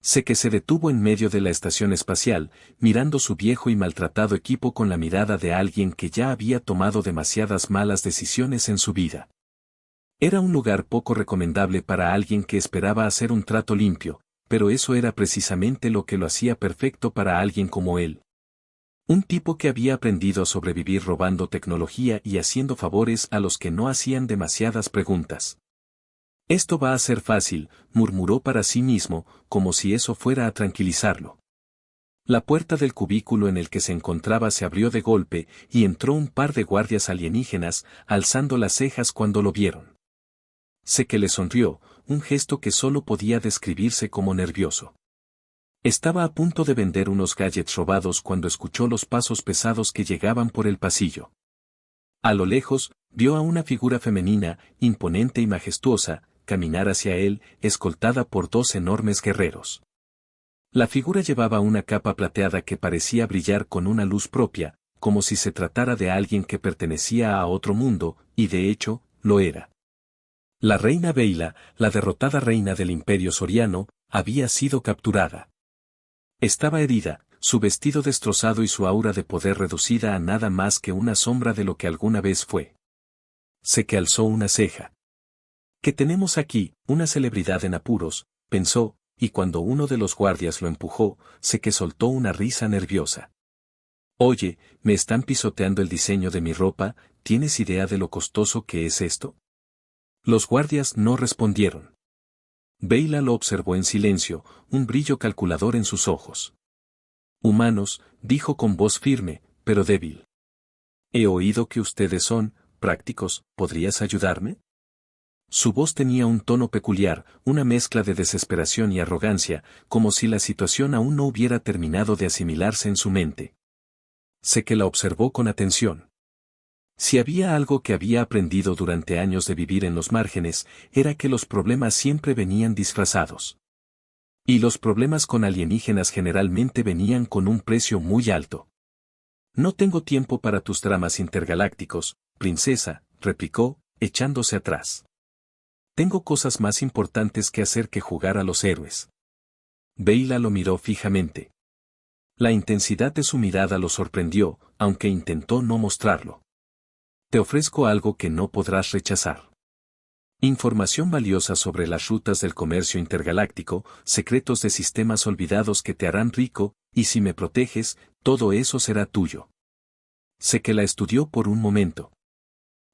Sé que se detuvo en medio de la estación espacial, mirando su viejo y maltratado equipo con la mirada de alguien que ya había tomado demasiadas malas decisiones en su vida. Era un lugar poco recomendable para alguien que esperaba hacer un trato limpio, pero eso era precisamente lo que lo hacía perfecto para alguien como él. Un tipo que había aprendido a sobrevivir robando tecnología y haciendo favores a los que no hacían demasiadas preguntas. Esto va a ser fácil, murmuró para sí mismo, como si eso fuera a tranquilizarlo. La puerta del cubículo en el que se encontraba se abrió de golpe y entró un par de guardias alienígenas, alzando las cejas cuando lo vieron. Sé que le sonrió, un gesto que solo podía describirse como nervioso. Estaba a punto de vender unos gadgets robados cuando escuchó los pasos pesados que llegaban por el pasillo. A lo lejos, vio a una figura femenina, imponente y majestuosa, caminar hacia él, escoltada por dos enormes guerreros. La figura llevaba una capa plateada que parecía brillar con una luz propia, como si se tratara de alguien que pertenecía a otro mundo, y de hecho, lo era. La reina Beyla, la derrotada reina del Imperio Soriano, había sido capturada. Estaba herida, su vestido destrozado y su aura de poder reducida a nada más que una sombra de lo que alguna vez fue. Sé que alzó una ceja. «¿Qué tenemos aquí? Una celebridad en apuros», pensó, y cuando uno de los guardias lo empujó, sé que soltó una risa nerviosa. «Oye, me están pisoteando el diseño de mi ropa, ¿tienes idea de lo costoso que es esto?» Los guardias no respondieron. Beyla lo observó en silencio, un brillo calculador en sus ojos. «Humanos», dijo con voz firme, pero débil. «He oído que ustedes son prácticos, ¿podrías ayudarme?» Su voz tenía un tono peculiar, una mezcla de desesperación y arrogancia, como si la situación aún no hubiera terminado de asimilarse en su mente. Sé que la observó con atención. Si había algo que había aprendido durante años de vivir en los márgenes, era que los problemas siempre venían disfrazados. Y los problemas con alienígenas generalmente venían con un precio muy alto. «No tengo tiempo para tus dramas intergalácticos, princesa», replicó, echándose atrás. «Tengo cosas más importantes que hacer que jugar a los héroes». Beyla lo miró fijamente. La intensidad de su mirada lo sorprendió, aunque intentó no mostrarlo. «Te ofrezco algo que no podrás rechazar. Información valiosa sobre las rutas del comercio intergaláctico, secretos de sistemas olvidados que te harán rico, y si me proteges, todo eso será tuyo». Sé que la estudió por un momento.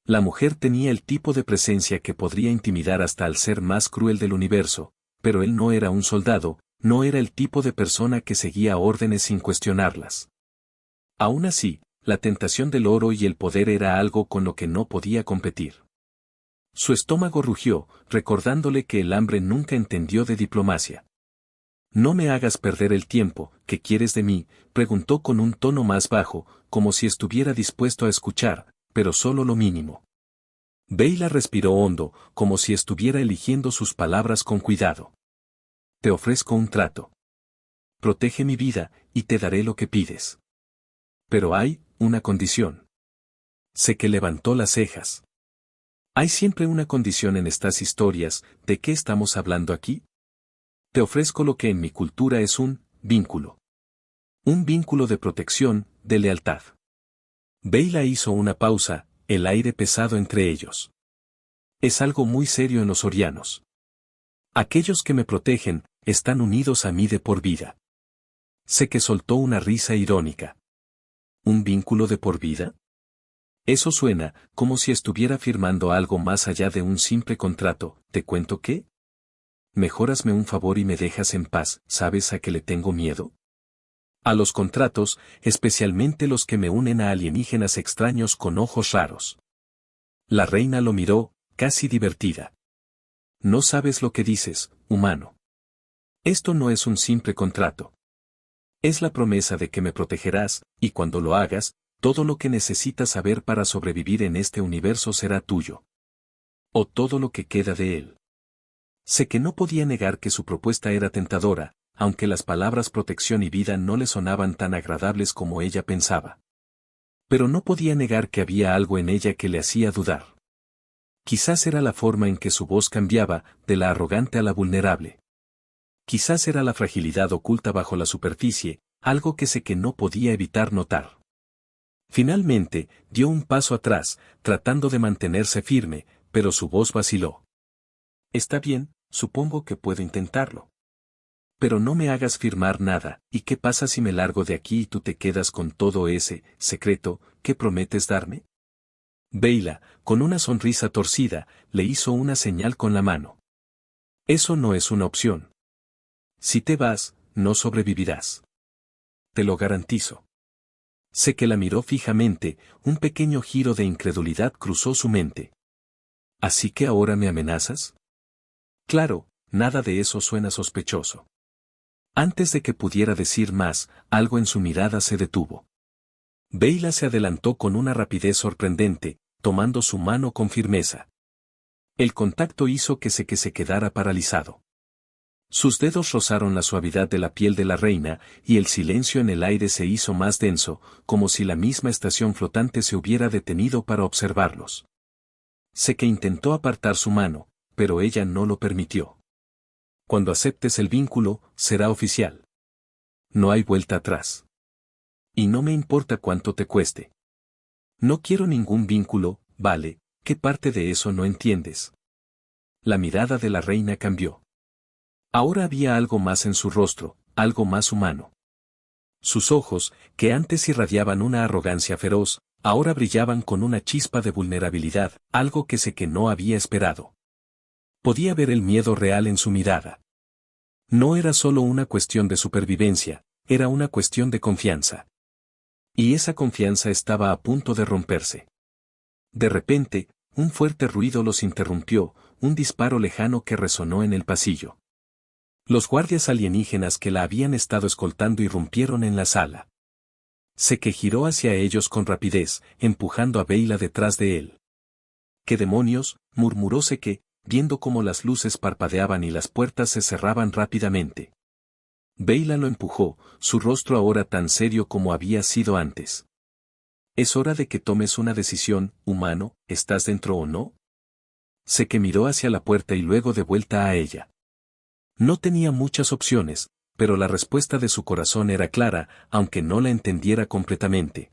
La mujer tenía el tipo de presencia que podría intimidar hasta al ser más cruel del universo, pero él no era un soldado, no era el tipo de persona que seguía órdenes sin cuestionarlas. Aún así, la tentación del oro y el poder era algo con lo que no podía competir. Su estómago rugió, recordándole que el hambre nunca entendió de diplomacia. «No me hagas perder el tiempo, ¿qué quieres de mí?», preguntó con un tono más bajo, como si estuviera dispuesto a escuchar, pero solo lo mínimo. Beyla respiró hondo, como si estuviera eligiendo sus palabras con cuidado. «Te ofrezco un trato. Protege mi vida, y te daré lo que pides. Pero hay una condición». Sé que levantó las cejas. «Hay siempre una condición en estas historias, ¿de qué estamos hablando aquí?». «Te ofrezco lo que en mi cultura es un vínculo. Un vínculo de protección, de lealtad». Beyla hizo una pausa, el aire pesado entre ellos. «Es algo muy serio en los sorianos. Aquellos que me protegen, están unidos a mí de por vida». Sé que soltó una risa irónica. «¿Un vínculo de por vida?». Eso suena como si estuviera firmando algo más allá de un simple contrato. ¿Te cuento qué? Mejor hazme un favor y me dejas en paz. ¿Sabes a qué le tengo miedo? A los contratos, especialmente los que me unen a alienígenas extraños con ojos raros. La reina lo miró, casi divertida. «No sabes lo que dices, humano. Esto no es un simple contrato. Es la promesa de que me protegerás, y cuando lo hagas, todo lo que necesitas saber para sobrevivir en este universo será tuyo. O todo lo que queda de él». Sé que no podía negar que su propuesta era tentadora, aunque las palabras protección y vida no le sonaban tan agradables como ella pensaba. Pero no podía negar que había algo en ella que le hacía dudar. Quizás era la forma en que su voz cambiaba, de la arrogante a la vulnerable. Quizás era la fragilidad oculta bajo la superficie, algo que sé que no podía evitar notar. Finalmente, dio un paso atrás, tratando de mantenerse firme, pero su voz vaciló. Está bien, supongo que puedo intentarlo. Pero no me hagas firmar nada, ¿y qué pasa si me largo de aquí y tú te quedas con todo ese secreto que prometes darme? Beyla, con una sonrisa torcida, le hizo una señal con la mano. Eso no es una opción. Si te vas, no sobrevivirás. Te lo garantizo. Sé que la miró fijamente, un pequeño giro de incredulidad cruzó su mente. ¿Así que ahora me amenazas? Claro, nada de eso suena sospechoso. Antes de que pudiera decir más, algo en su mirada se detuvo. Beyla se adelantó con una rapidez sorprendente, tomando su mano con firmeza. El contacto hizo que se quedara paralizado. Sus dedos rozaron la suavidad de la piel de la reina, y el silencio en el aire se hizo más denso, como si la misma estación flotante se hubiera detenido para observarlos. Sé que intentó apartar su mano, pero ella no lo permitió. Cuando aceptes el vínculo, será oficial. No hay vuelta atrás. Y no me importa cuánto te cueste. No quiero ningún vínculo, vale, ¿qué parte de eso no entiendes? La mirada de la reina cambió. Ahora había algo más en su rostro, algo más humano. Sus ojos, que antes irradiaban una arrogancia feroz, ahora brillaban con una chispa de vulnerabilidad, algo que sé que no había esperado. Podía ver el miedo real en su mirada. No era solo una cuestión de supervivencia, era una cuestión de confianza. Y esa confianza estaba a punto de romperse. De repente, un fuerte ruido los interrumpió, un disparo lejano que resonó en el pasillo. Los guardias alienígenas que la habían estado escoltando irrumpieron en la sala. Sé que giró hacia ellos con rapidez, empujando a Beyla detrás de él. ¿Qué demonios?, murmuró Sé, viendo cómo las luces parpadeaban y las puertas se cerraban rápidamente. Beyla lo empujó, su rostro ahora tan serio como había sido antes. Es hora de que tomes una decisión, humano, ¿estás dentro o no? Sé que miró hacia la puerta y luego de vuelta a ella. No tenía muchas opciones, pero la respuesta de su corazón era clara, aunque no la entendiera completamente.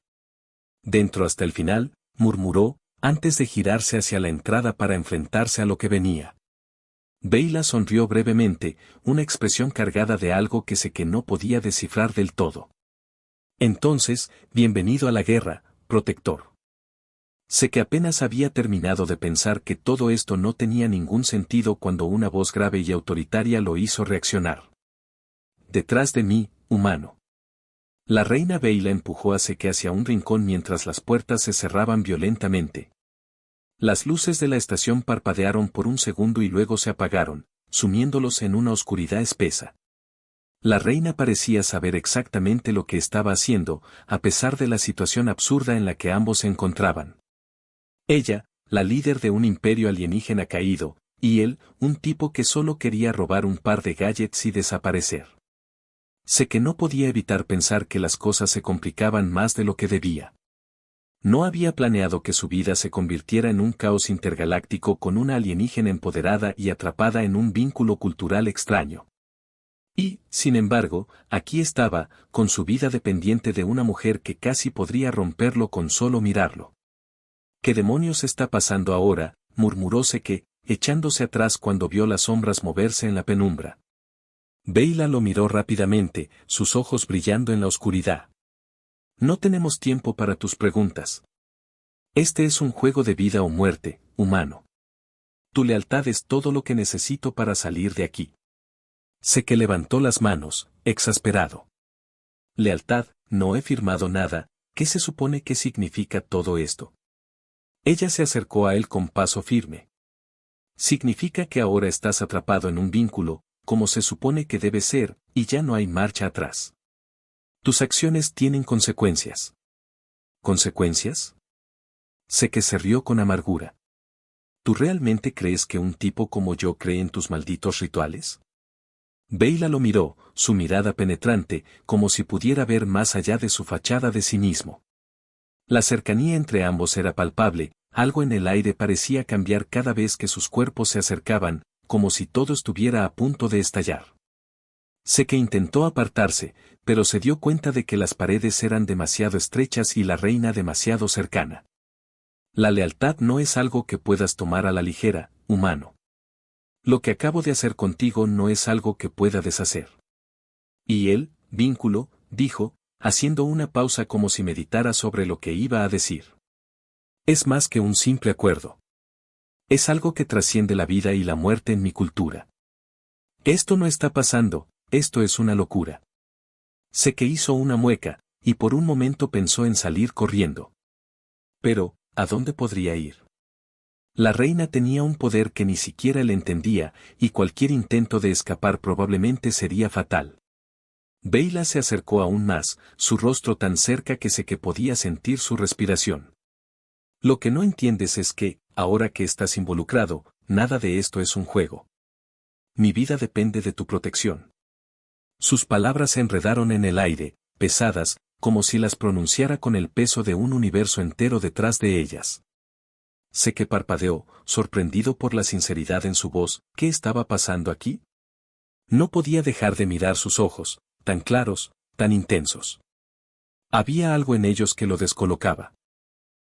Dentro hasta el final, murmuró, antes de girarse hacia la entrada para enfrentarse a lo que venía. Beyla sonrió brevemente, una expresión cargada de algo que sé que no podía descifrar del todo. Entonces, bienvenido a la guerra, protector. Sé que apenas había terminado de pensar que todo esto no tenía ningún sentido cuando una voz grave y autoritaria lo hizo reaccionar. Detrás de mí, humano. La reina Beyla empujó a Sé hacia un rincón mientras las puertas se cerraban violentamente. Las luces de la estación parpadearon por un segundo y luego se apagaron, sumiéndolos en una oscuridad espesa. La reina parecía saber exactamente lo que estaba haciendo, a pesar de la situación absurda en la que ambos se encontraban. Ella, la líder de un imperio alienígena caído, y él, un tipo que solo quería robar un par de gadgets y desaparecer. Sé que no podía evitar pensar que las cosas se complicaban más de lo que debía. No había planeado que su vida se convirtiera en un caos intergaláctico con una alienígena empoderada y atrapada en un vínculo cultural extraño. Y, sin embargo, aquí estaba, con su vida dependiente de una mujer que casi podría romperlo con solo mirarlo. ¿Qué demonios está pasando ahora?, murmuró Sé, echándose atrás cuando vio las sombras moverse en la penumbra. Beyla lo miró rápidamente, sus ojos brillando en la oscuridad. No tenemos tiempo para tus preguntas. Este es un juego de vida o muerte, humano. Tu lealtad es todo lo que necesito para salir de aquí. Sé que levantó las manos, exasperado. Lealtad, no he firmado nada, ¿qué se supone que significa todo esto? Ella se acercó a él con paso firme. Significa que ahora estás atrapado en un vínculo, como se supone que debe ser, y ya no hay marcha atrás. Tus acciones tienen consecuencias. ¿Consecuencias? Sé que se rió con amargura. ¿Tú realmente crees que un tipo como yo cree en tus malditos rituales? Beyla lo miró, su mirada penetrante, como si pudiera ver más allá de su fachada de cinismo. La cercanía entre ambos era palpable, algo en el aire parecía cambiar cada vez que sus cuerpos se acercaban, como si todo estuviera a punto de estallar. Sé que intentó apartarse, pero se dio cuenta de que las paredes eran demasiado estrechas y la reina demasiado cercana. La lealtad no es algo que puedas tomar a la ligera, humano. Lo que acabo de hacer contigo no es algo que pueda deshacer. Y él, vínculo, dijo, haciendo una pausa como si meditara sobre lo que iba a decir. Es más que un simple acuerdo. Es algo que trasciende la vida y la muerte en mi cultura. Esto no está pasando, esto es una locura. Sé que hizo una mueca, y por un momento pensó en salir corriendo. Pero, ¿a dónde podría ir? La reina tenía un poder que ni siquiera él entendía, y cualquier intento de escapar probablemente sería fatal. Beyla se acercó aún más, su rostro tan cerca que sé que podía sentir su respiración. Lo que no entiendes es que, ahora que estás involucrado, nada de esto es un juego. Mi vida depende de tu protección. Sus palabras se enredaron en el aire, pesadas, como si las pronunciara con el peso de un universo entero detrás de ellas. Sé que parpadeó, sorprendido por la sinceridad en su voz. ¿Qué estaba pasando aquí? No podía dejar de mirar sus ojos, tan claros, tan intensos. Había algo en ellos que lo descolocaba.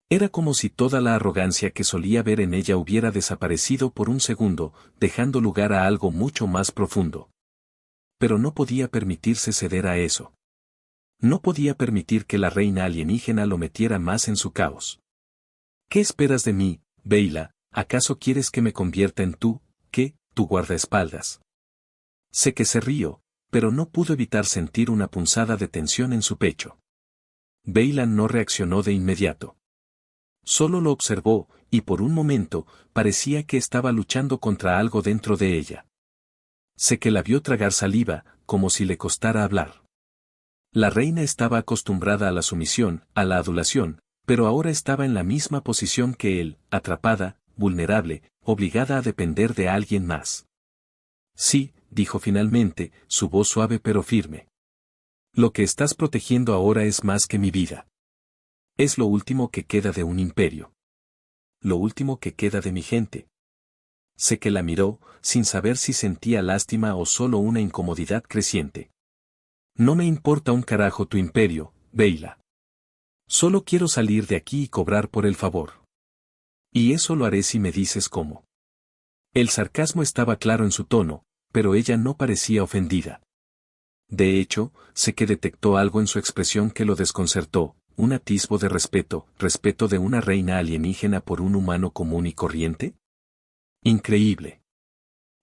Era como si toda la arrogancia que solía ver en ella hubiera desaparecido por un segundo, dejando lugar a algo mucho más profundo. Pero no podía permitirse ceder a eso. No podía permitir que la reina alienígena lo metiera más en su caos. ¿Qué esperas de mí, Beyla? ¿Acaso quieres que me convierta en tu guardaespaldas? Sé que se rió, pero no pudo evitar sentir una punzada de tensión en su pecho. Beyla no reaccionó de inmediato. Solo lo observó, y por un momento, parecía que estaba luchando contra algo dentro de ella. Sé que la vio tragar saliva, como si le costara hablar. La reina estaba acostumbrada a la sumisión, a la adulación, pero ahora estaba en la misma posición que él, atrapada, vulnerable, obligada a depender de alguien más. Sí, dijo finalmente, su voz suave pero firme. Lo que estás protegiendo ahora es más que mi vida. Es lo último que queda de un imperio. Lo último que queda de mi gente. Sé que la miró, sin saber si sentía lástima o solo una incomodidad creciente. No me importa un carajo tu imperio, Beyla. Solo quiero salir de aquí y cobrar por el favor. Y eso lo haré si me dices cómo. El sarcasmo estaba claro en su tono, pero ella no parecía ofendida. De hecho, sé que detectó algo en su expresión que lo desconcertó, un atisbo de respeto de una reina alienígena por un humano común y corriente. Increíble.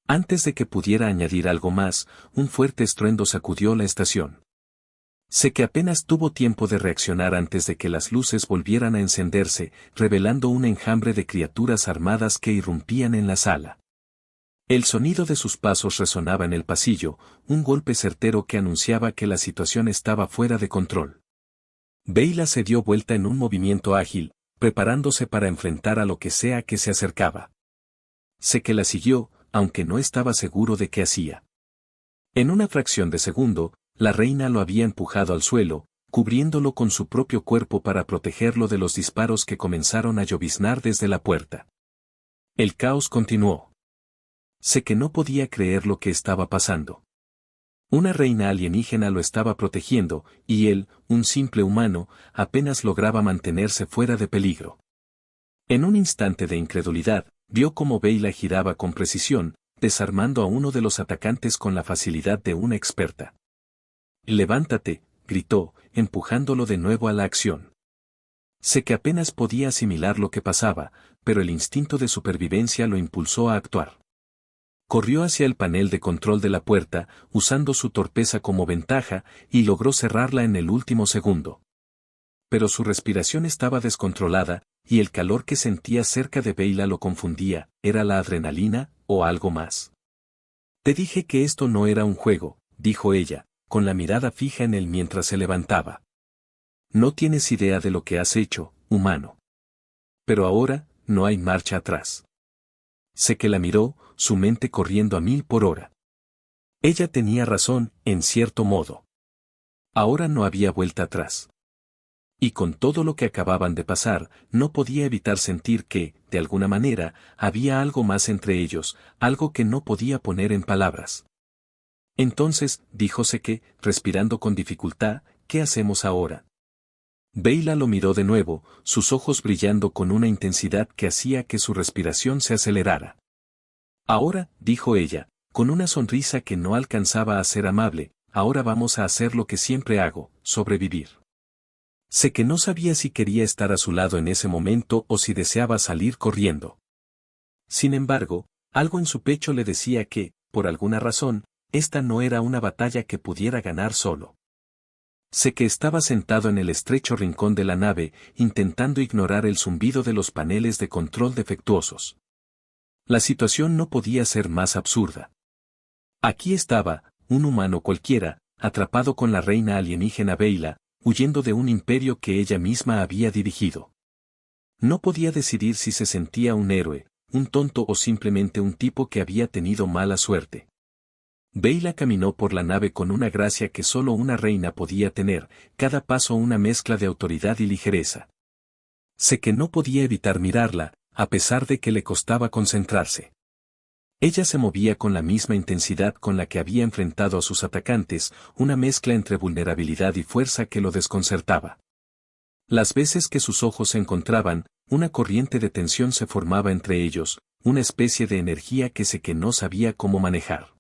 Antes de que pudiera añadir algo más, un fuerte estruendo sacudió la estación. Sé que apenas tuvo tiempo de reaccionar antes de que las luces volvieran a encenderse, revelando un enjambre de criaturas armadas que irrumpían en la sala. El sonido de sus pasos resonaba en el pasillo, un golpe certero que anunciaba que la situación estaba fuera de control. Beyla se dio vuelta en un movimiento ágil, preparándose para enfrentar a lo que sea que se acercaba. Sé que la siguió, aunque no estaba seguro de qué hacía. En una fracción de segundo, la reina lo había empujado al suelo, cubriéndolo con su propio cuerpo para protegerlo de los disparos que comenzaron a lloviznar desde la puerta. El caos continuó. Sé que no podía creer lo que estaba pasando. Una reina alienígena lo estaba protegiendo, y él, un simple humano, apenas lograba mantenerse fuera de peligro. En un instante de incredulidad, vio cómo Beyla giraba con precisión, desarmando a uno de los atacantes con la facilidad de una experta. «Levántate», gritó, empujándolo de nuevo a la acción. Sé que apenas podía asimilar lo que pasaba, pero el instinto de supervivencia lo impulsó a actuar. Corrió hacia el panel de control de la puerta, usando su torpeza como ventaja, y logró cerrarla en el último segundo. Pero su respiración estaba descontrolada, y el calor que sentía cerca de Beyla lo confundía. ¿Era la adrenalina, o algo más? Te dije que esto no era un juego, dijo ella, con la mirada fija en él mientras se levantaba. No tienes idea de lo que has hecho, humano. Pero ahora, no hay marcha atrás. Sé que la miró, su mente corriendo a 1000 por hora. Ella tenía razón, en cierto modo. Ahora no había vuelta atrás. Y con todo lo que acababan de pasar, no podía evitar sentir que, de alguna manera, había algo más entre ellos, algo que no podía poner en palabras. Entonces, dijo Seke, respirando con dificultad, ¿qué hacemos ahora? Beyla lo miró de nuevo, sus ojos brillando con una intensidad que hacía que su respiración se acelerara. Ahora, dijo ella, con una sonrisa que no alcanzaba a ser amable, ahora vamos a hacer lo que siempre hago, sobrevivir. Sé que no sabía si quería estar a su lado en ese momento o si deseaba salir corriendo. Sin embargo, algo en su pecho le decía que, por alguna razón, esta no era una batalla que pudiera ganar solo. Sé que estaba sentado en el estrecho rincón de la nave, intentando ignorar el zumbido de los paneles de control defectuosos. La situación no podía ser más absurda. Aquí estaba, un humano cualquiera, atrapado con la reina alienígena Beyla, huyendo de un imperio que ella misma había dirigido. No podía decidir si se sentía un héroe, un tonto o simplemente un tipo que había tenido mala suerte. Beyla caminó por la nave con una gracia que solo una reina podía tener, cada paso una mezcla de autoridad y ligereza. Sé que no podía evitar mirarla, a pesar de que le costaba concentrarse. Ella se movía con la misma intensidad con la que había enfrentado a sus atacantes, una mezcla entre vulnerabilidad y fuerza que lo desconcertaba. Las veces que sus ojos se encontraban, una corriente de tensión se formaba entre ellos, una especie de energía que sé que no sabía cómo manejar.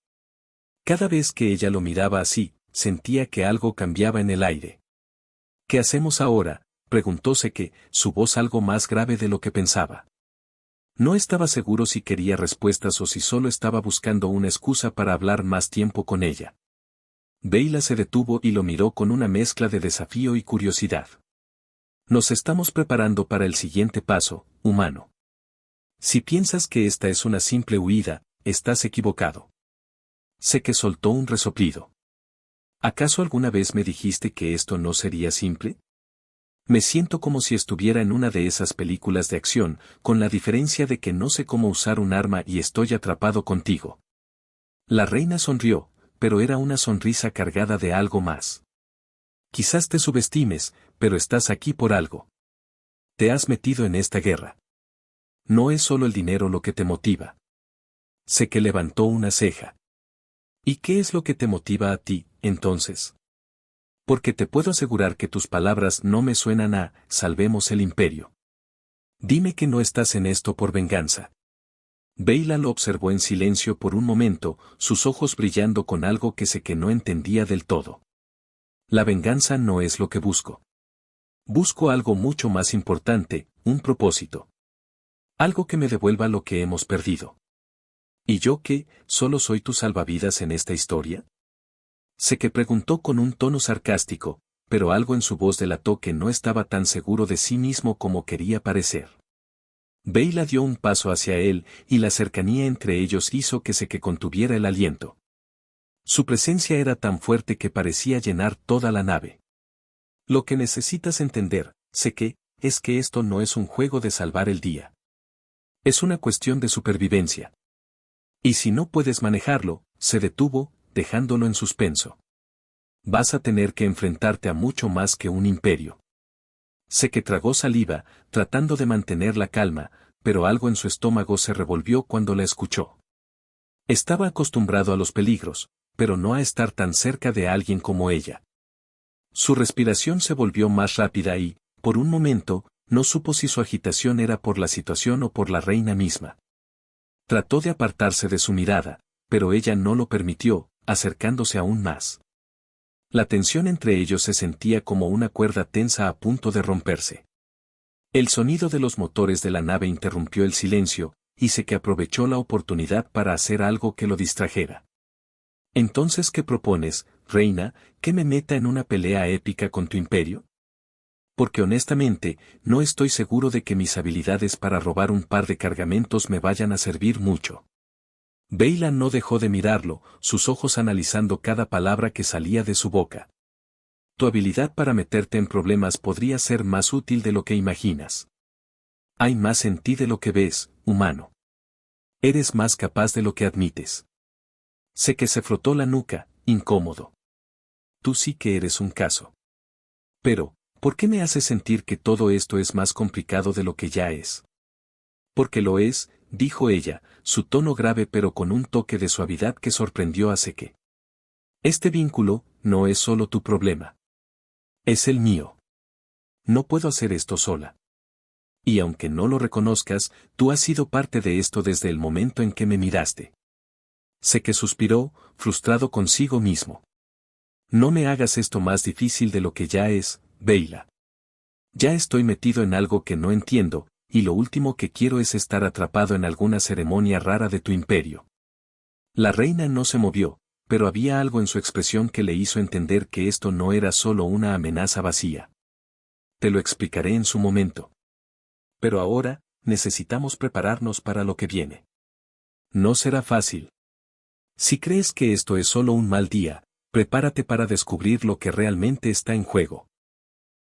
Cada vez que ella lo miraba así, sentía que algo cambiaba en el aire. ¿Qué hacemos ahora?, preguntóse que, su voz algo más grave de lo que pensaba. No estaba seguro si quería respuestas o si solo estaba buscando una excusa para hablar más tiempo con ella. Beyla se detuvo y lo miró con una mezcla de desafío y curiosidad. Nos estamos preparando para el siguiente paso, humano. Si piensas que esta es una simple huida, estás equivocado. Sé que soltó un resoplido. ¿Acaso alguna vez me dijiste que esto no sería simple? Me siento como si estuviera en una de esas películas de acción, con la diferencia de que no sé cómo usar un arma y estoy atrapado contigo. La reina sonrió, pero era una sonrisa cargada de algo más. Quizás te subestimes, pero estás aquí por algo. Te has metido en esta guerra. No es solo el dinero lo que te motiva. Sé que levantó una ceja. ¿Y qué es lo que te motiva a ti, entonces? Porque te puedo asegurar que tus palabras no me suenan a «salvemos el imperio». Dime que no estás en esto por venganza. Beyla lo observó en silencio por un momento, sus ojos brillando con algo que sé que no entendía del todo. La venganza no es lo que busco. Busco algo mucho más importante, un propósito. Algo que me devuelva lo que hemos perdido. ¿Y yo qué, solo soy tu salvavidas en esta historia? Sé que preguntó con un tono sarcástico, pero algo en su voz delató que no estaba tan seguro de sí mismo como quería parecer. Beyla dio un paso hacia él, y la cercanía entre ellos hizo que sé que contuviera el aliento. Su presencia era tan fuerte que parecía llenar toda la nave. Lo que necesitas entender, sé que, es que esto no es un juego de salvar el día. Es una cuestión de supervivencia. Y si no puedes manejarlo, se detuvo, dejándolo en suspenso. Vas a tener que enfrentarte a mucho más que un imperio. Sé que tragó saliva, tratando de mantener la calma, pero algo en su estómago se revolvió cuando la escuchó. Estaba acostumbrado a los peligros, pero no a estar tan cerca de alguien como ella. Su respiración se volvió más rápida y, por un momento, no supo si su agitación era por la situación o por la reina misma. Trató de apartarse de su mirada, pero ella no lo permitió, acercándose aún más. La tensión entre ellos se sentía como una cuerda tensa a punto de romperse. El sonido de los motores de la nave interrumpió el silencio, y sé que aprovechó la oportunidad para hacer algo que lo distrajera. Entonces, ¿qué propones, reina, que me meta en una pelea épica con tu imperio? Porque honestamente, no estoy seguro de que mis habilidades para robar un par de cargamentos me vayan a servir mucho. Beyla no dejó de mirarlo, sus ojos analizando cada palabra que salía de su boca. Tu habilidad para meterte en problemas podría ser más útil de lo que imaginas. Hay más en ti de lo que ves, humano. Eres más capaz de lo que admites. Sé que se frotó la nuca, incómodo. Tú sí que eres un caso. Pero, ¿por qué me haces sentir que todo esto es más complicado de lo que ya es? Porque lo es, dijo ella, su tono grave pero con un toque de suavidad que sorprendió a Seke. Este vínculo no es solo tu problema. Es el mío. No puedo hacer esto sola. Y aunque no lo reconozcas, tú has sido parte de esto desde el momento en que me miraste. Sé que suspiró, frustrado consigo mismo. No me hagas esto más difícil de lo que ya es, Beyla. Ya estoy metido en algo que no entiendo, y lo último que quiero es estar atrapado en alguna ceremonia rara de tu imperio. La reina no se movió, pero había algo en su expresión que le hizo entender que esto no era solo una amenaza vacía. Te lo explicaré en su momento. Pero ahora, necesitamos prepararnos para lo que viene. No será fácil. Si crees que esto es solo un mal día, prepárate para descubrir lo que realmente está en juego.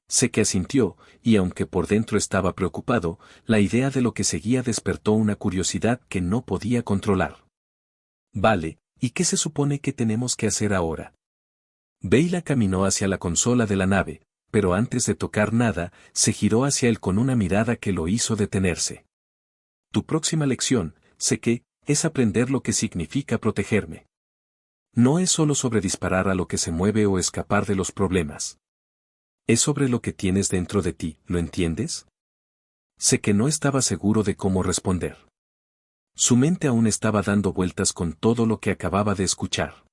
Sé que asintió, y aunque por dentro estaba preocupado, la idea de lo que seguía despertó una curiosidad que no podía controlar. Vale, ¿y qué se supone que tenemos que hacer ahora? Beyla caminó hacia la consola de la nave, pero antes de tocar nada, se giró hacia él con una mirada que lo hizo detenerse. Tu próxima lección, sé que, es aprender lo que significa protegerme. No es solo sobre disparar a lo que se mueve o escapar de los problemas. Es sobre lo que tienes dentro de ti, ¿lo entiendes? Sé que no estaba seguro de cómo responder. Su mente aún estaba dando vueltas con todo lo que acababa de escuchar.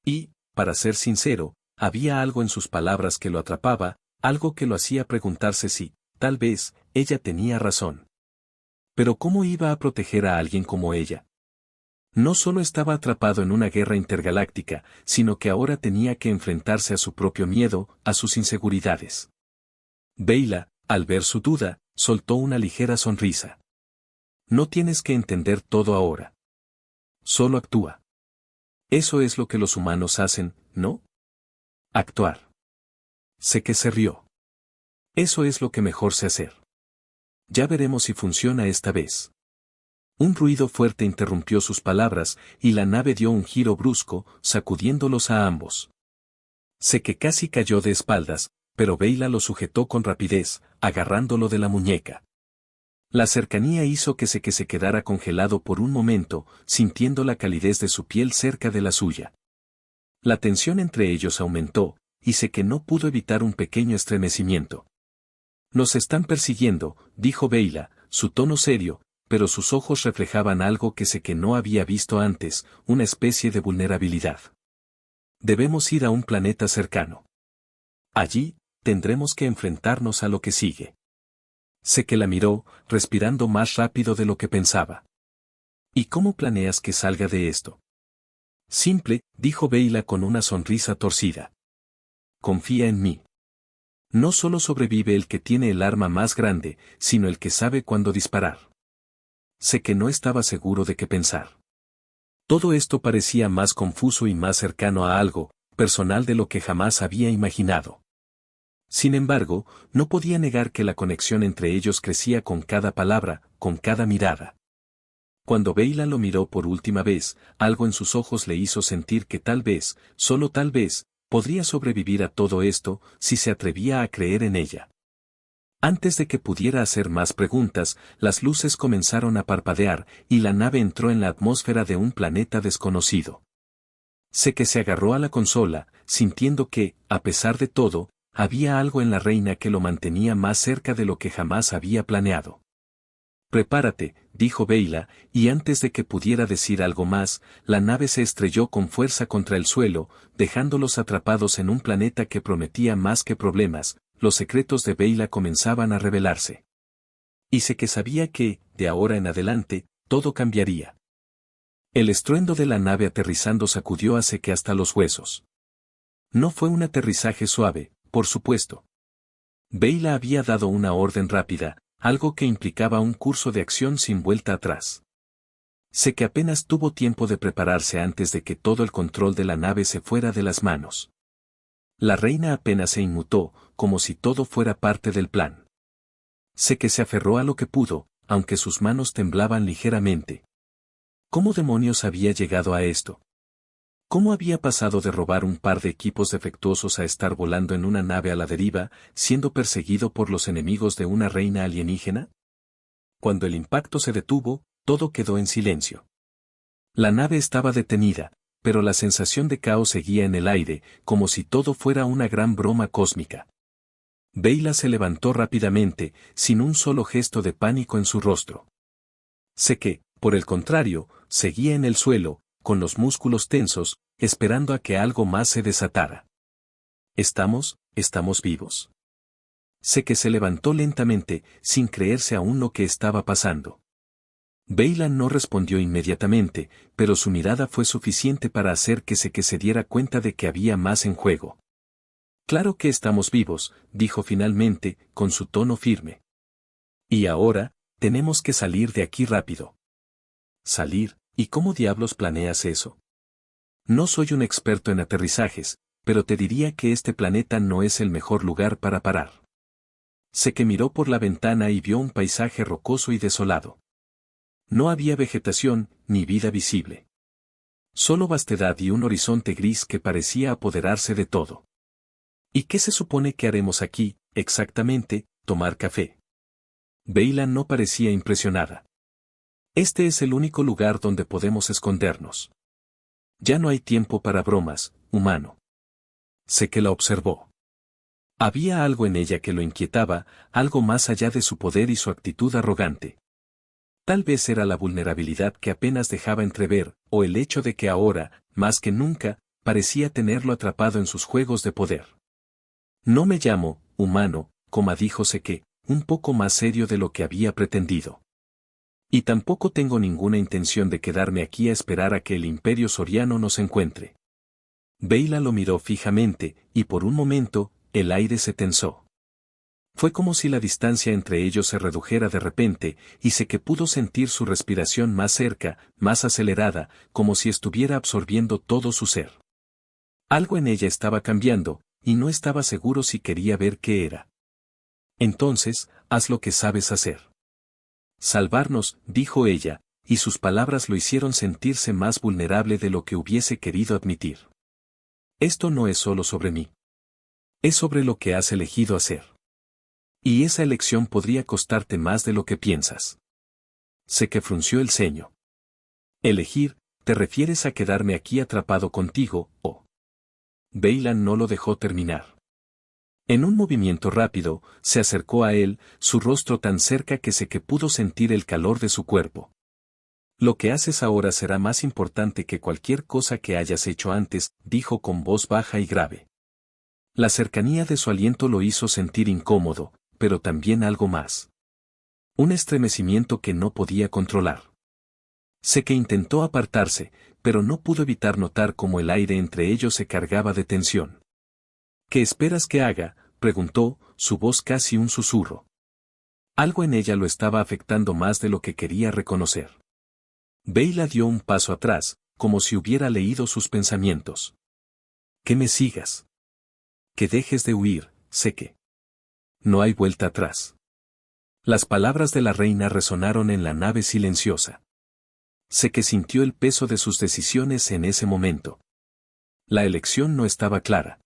Y, para ser sincero, había algo en sus palabras que lo atrapaba, algo que lo hacía preguntarse si, tal vez, ella tenía razón. Pero ¿cómo iba a proteger a alguien como ella? No solo estaba atrapado en una guerra intergaláctica, sino que ahora tenía que enfrentarse a su propio miedo, a sus inseguridades. Beyla, al ver su duda, soltó una ligera sonrisa. No tienes que entender todo ahora. Solo actúa. Eso es lo que los humanos hacen, ¿no? Actuar. Sé que se rió. Eso es lo que mejor sé hacer. Ya veremos si funciona esta vez. Un ruido fuerte interrumpió sus palabras, y la nave dio un giro brusco, sacudiéndolos a ambos. Sé que casi cayó de espaldas, pero Beyla lo sujetó con rapidez, agarrándolo de la muñeca. La cercanía hizo que se quedara congelado por un momento, sintiendo la calidez de su piel cerca de la suya. La tensión entre ellos aumentó, y sé que no pudo evitar un pequeño estremecimiento. Nos están persiguiendo, dijo Beyla, su tono serio, pero sus ojos reflejaban algo que sé que no había visto antes, una especie de vulnerabilidad. Debemos ir a un planeta cercano. Allí, tendremos que enfrentarnos a lo que sigue. Sé que la miró, respirando más rápido de lo que pensaba. ¿Y cómo planeas que salga de esto? Simple, dijo Beyla con una sonrisa torcida. Confía en mí. No solo sobrevive el que tiene el arma más grande, sino el que sabe cuándo disparar. Sé que no estaba seguro de qué pensar. Todo esto parecía más confuso y más cercano a algo personal de lo que jamás había imaginado. Sin embargo, no podía negar que la conexión entre ellos crecía con cada palabra, con cada mirada. Cuando Beyla lo miró por última vez, algo en sus ojos le hizo sentir que tal vez, solo tal vez, podría sobrevivir a todo esto si se atrevía a creer en ella. Antes de que pudiera hacer más preguntas, las luces comenzaron a parpadear y la nave entró en la atmósfera de un planeta desconocido. Sé que se agarró a la consola, sintiendo que, a pesar de todo, había algo en la reina que lo mantenía más cerca de lo que jamás había planeado. Prepárate, dijo Beyla, y antes de que pudiera decir algo más, la nave se estrelló con fuerza contra el suelo, dejándolos atrapados en un planeta que prometía más que problemas. Los secretos de Beyla comenzaban a revelarse. Y sé que sabía que, de ahora en adelante, todo cambiaría. El estruendo de la nave aterrizando sacudió a Seke hasta los huesos. No fue un aterrizaje suave, por supuesto. Beyla había dado una orden rápida, algo que implicaba un curso de acción sin vuelta atrás. Sé que apenas tuvo tiempo de prepararse antes de que todo el control de la nave se fuera de las manos. La reina apenas se inmutó, como si todo fuera parte del plan. Sé que se aferró a lo que pudo, aunque sus manos temblaban ligeramente. ¿Cómo demonios había llegado a esto? ¿Cómo había pasado de robar un par de equipos defectuosos a estar volando en una nave a la deriva, siendo perseguido por los enemigos de una reina alienígena? Cuando el impacto se detuvo, todo quedó en silencio. La nave estaba detenida, pero la sensación de caos seguía en el aire, como si todo fuera una gran broma cósmica. Beyla se levantó rápidamente, sin un solo gesto de pánico en su rostro. Sé que, por el contrario, seguía en el suelo, con los músculos tensos, esperando a que algo más se desatara. Estamos vivos. Sé que se levantó lentamente, sin creerse aún lo que estaba pasando. Beyla no respondió inmediatamente, pero su mirada fue suficiente para hacer que se diera cuenta de que había más en juego. Claro que estamos vivos, dijo finalmente, con su tono firme. Y ahora, tenemos que salir de aquí rápido. ¿Salir? ¿Y cómo diablos planeas eso? No soy un experto en aterrizajes, pero te diría que este planeta no es el mejor lugar para parar. Sé que miró por la ventana y vio un paisaje rocoso y desolado. No había vegetación, ni vida visible. Solo vastedad y un horizonte gris que parecía apoderarse de todo. ¿Y qué se supone que haremos aquí, exactamente? Tomar café. Beyla no parecía impresionada. Este es el único lugar donde podemos escondernos. Ya no hay tiempo para bromas, humano. Sé que la observó. Había algo en ella que lo inquietaba, algo más allá de su poder y su actitud arrogante. Tal vez era la vulnerabilidad que apenas dejaba entrever, o el hecho de que ahora, más que nunca, parecía tenerlo atrapado en sus juegos de poder. No me llamo, humano, dijo Seke, un poco más serio de lo que había pretendido. Y tampoco tengo ninguna intención de quedarme aquí a esperar a que el Imperio Soriano nos encuentre. Beyla lo miró fijamente, y por un momento, el aire se tensó. Fue como si la distancia entre ellos se redujera de repente, y Seke pudo sentir su respiración más cerca, más acelerada, como si estuviera absorbiendo todo su ser. Algo en ella estaba cambiando, y no estaba seguro si quería ver qué era. Entonces, haz lo que sabes hacer. Salvarnos, dijo ella, y sus palabras lo hicieron sentirse más vulnerable de lo que hubiese querido admitir. Esto no es solo sobre mí. Es sobre lo que has elegido hacer. Y esa elección podría costarte más de lo que piensas. Sé que frunció el ceño. Elegir, ¿te refieres a quedarme aquí atrapado contigo, o? Beyla no lo dejó terminar. En un movimiento rápido, se acercó a él, su rostro tan cerca que Seke pudo sentir el calor de su cuerpo. Lo que haces ahora será más importante que cualquier cosa que hayas hecho antes, dijo con voz baja y grave. La cercanía de su aliento lo hizo sentir incómodo, pero también algo más. Un estremecimiento que no podía controlar. Seke intentó apartarse, pero no pudo evitar notar cómo el aire entre ellos se cargaba de tensión. ¿Qué esperas que haga?, preguntó, su voz casi un susurro. Algo en ella lo estaba afectando más de lo que quería reconocer. Beyla dio un paso atrás, como si hubiera leído sus pensamientos. Que me sigas. Que dejes de huir, Seke. No hay vuelta atrás. Las palabras de la reina resonaron en la nave silenciosa. Seke sintió el peso de sus decisiones en ese momento. La elección no estaba clara.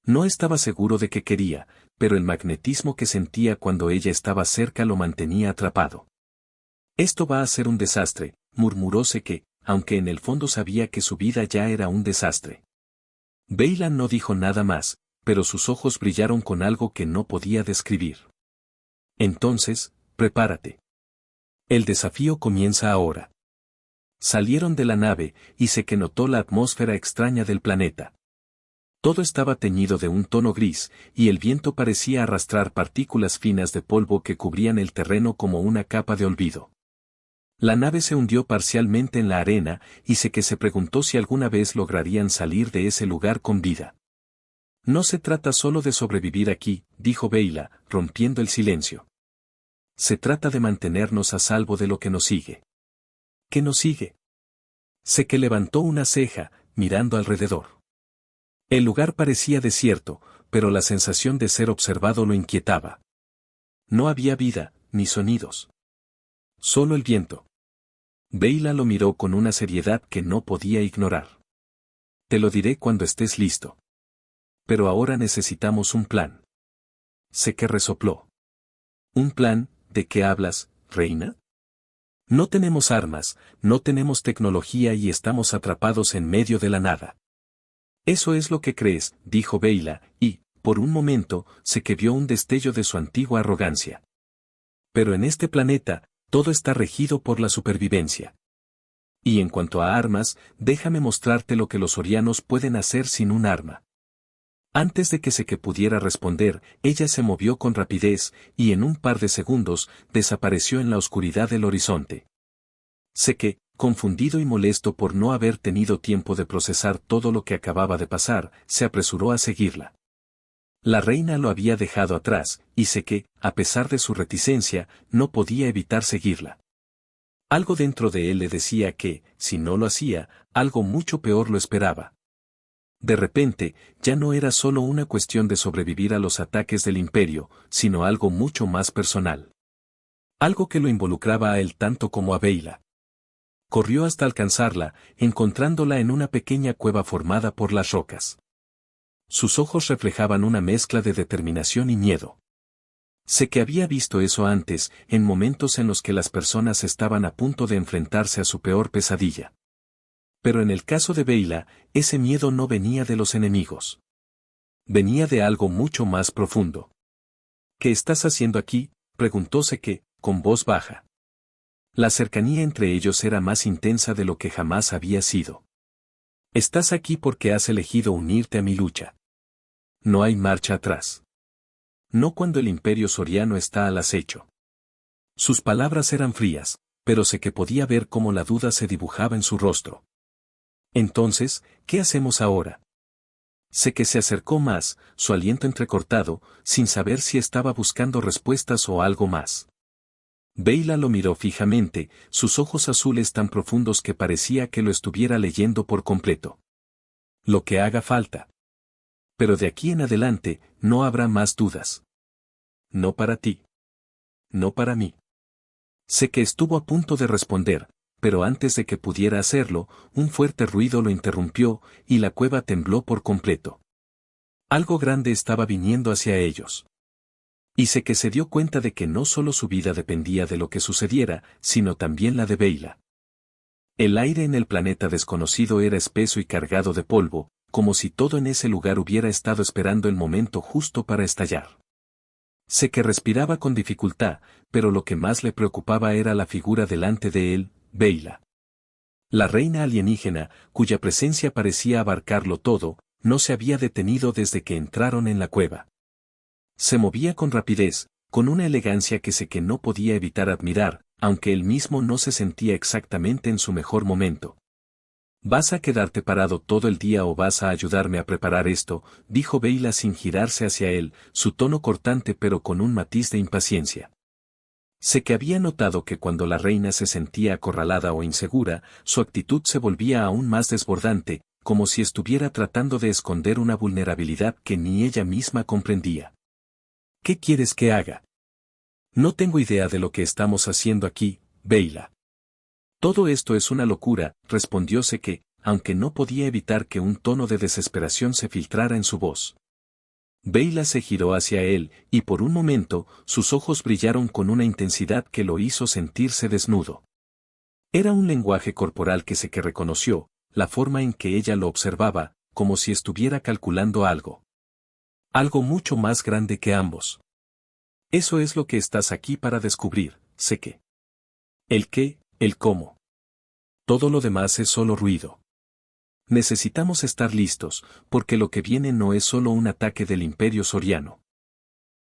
No estaba seguro de qué quería, pero el magnetismo que sentía cuando ella estaba cerca lo mantenía atrapado. Esto va a ser un desastre, murmuró Seke, aunque en el fondo sabía que su vida ya era un desastre. Beyla no dijo nada más, pero sus ojos brillaron con algo que no podía describir. Entonces, prepárate. El desafío comienza ahora. Salieron de la nave, y Seke notó la atmósfera extraña del planeta. Todo estaba teñido de un tono gris, y el viento parecía arrastrar partículas finas de polvo que cubrían el terreno como una capa de olvido. La nave se hundió parcialmente en la arena, y Seke se preguntó si alguna vez lograrían salir de ese lugar con vida. No se trata solo de sobrevivir aquí, dijo Beyla, rompiendo el silencio. Se trata de mantenernos a salvo de lo que nos sigue. ¿Qué nos sigue? Seke levantó una ceja, mirando alrededor. El lugar parecía desierto, pero la sensación de ser observado lo inquietaba. No había vida, ni sonidos. Solo el viento. Beyla lo miró con una seriedad que no podía ignorar. Te lo diré cuando estés listo. Pero ahora necesitamos un plan. Seke resopló. ¿Un plan? ¿De qué hablas, reina? No tenemos armas, no tenemos tecnología y estamos atrapados en medio de la nada. Eso es lo que crees, dijo Beyla, y, por un momento, se que vio un destello de su antigua arrogancia. Pero en este planeta, todo está regido por la supervivencia. Y en cuanto a armas, déjame mostrarte lo que los orianos pueden hacer sin un arma. Antes de que Seke pudiera responder, ella se movió con rapidez, y en un par de segundos, desapareció en la oscuridad del horizonte. Seke, confundido y molesto por no haber tenido tiempo de procesar todo lo que acababa de pasar, se apresuró a seguirla. La reina lo había dejado atrás, y Seke, a pesar de su reticencia, no podía evitar seguirla. Algo dentro de él le decía que, si no lo hacía, algo mucho peor lo esperaba. De repente, ya no era solo una cuestión de sobrevivir a los ataques del imperio, sino algo mucho más personal. Algo que lo involucraba a él tanto como a Beyla. Corrió hasta alcanzarla, encontrándola en una pequeña cueva formada por las rocas. Sus ojos reflejaban una mezcla de determinación y miedo. Sé que había visto eso antes, en momentos en los que las personas estaban a punto de enfrentarse a su peor pesadilla. Pero en el caso de Beyla, ese miedo no venía de los enemigos. Venía de algo mucho más profundo. ¿Qué estás haciendo aquí?, preguntó Seke, con voz baja. La cercanía entre ellos era más intensa de lo que jamás había sido. Estás aquí porque has elegido unirte a mi lucha. No hay marcha atrás. No cuando el imperio soriano está al acecho. Sus palabras eran frías, pero Seke podía ver cómo la duda se dibujaba en su rostro. Entonces, ¿qué hacemos ahora? Seke se acercó más, su aliento entrecortado, sin saber si estaba buscando respuestas o algo más. Beyla lo miró fijamente, sus ojos azules tan profundos que parecía que lo estuviera leyendo por completo. Lo que haga falta. Pero de aquí en adelante, no habrá más dudas. No para ti. No para mí. Seke estuvo a punto de responder, pero antes de que pudiera hacerlo, un fuerte ruido lo interrumpió, y la cueva tembló por completo. Algo grande estaba viniendo hacia ellos. Y Seke se dio cuenta de que no solo su vida dependía de lo que sucediera, sino también la de Beyla. El aire en el planeta desconocido era espeso y cargado de polvo, como si todo en ese lugar hubiera estado esperando el momento justo para estallar. Seke respiraba con dificultad, pero lo que más le preocupaba era la figura delante de él, Beyla. La reina alienígena, cuya presencia parecía abarcarlo todo, no se había detenido desde que entraron en la cueva. Se movía con rapidez, con una elegancia que Seke no podía evitar admirar, aunque él mismo no se sentía exactamente en su mejor momento. ¿Vas a quedarte parado todo el día o vas a ayudarme a preparar esto?, dijo Beyla sin girarse hacia él, su tono cortante pero con un matiz de impaciencia. Seke había notado que cuando la reina se sentía acorralada o insegura, su actitud se volvía aún más desbordante, como si estuviera tratando de esconder una vulnerabilidad que ni ella misma comprendía. ¿Qué quieres que haga? No tengo idea de lo que estamos haciendo aquí, Beyla. Todo esto es una locura, respondió Seke, aunque no podía evitar que un tono de desesperación se filtrara en su voz. Beyla se giró hacia él, y por un momento, sus ojos brillaron con una intensidad que lo hizo sentirse desnudo. Era un lenguaje corporal que Seke reconoció, la forma en que ella lo observaba, como si estuviera calculando algo. Algo mucho más grande que ambos. Eso es lo que estás aquí para descubrir, Seke. El qué, el cómo. Todo lo demás es solo ruido. Necesitamos estar listos, porque lo que viene no es solo un ataque del imperio soriano.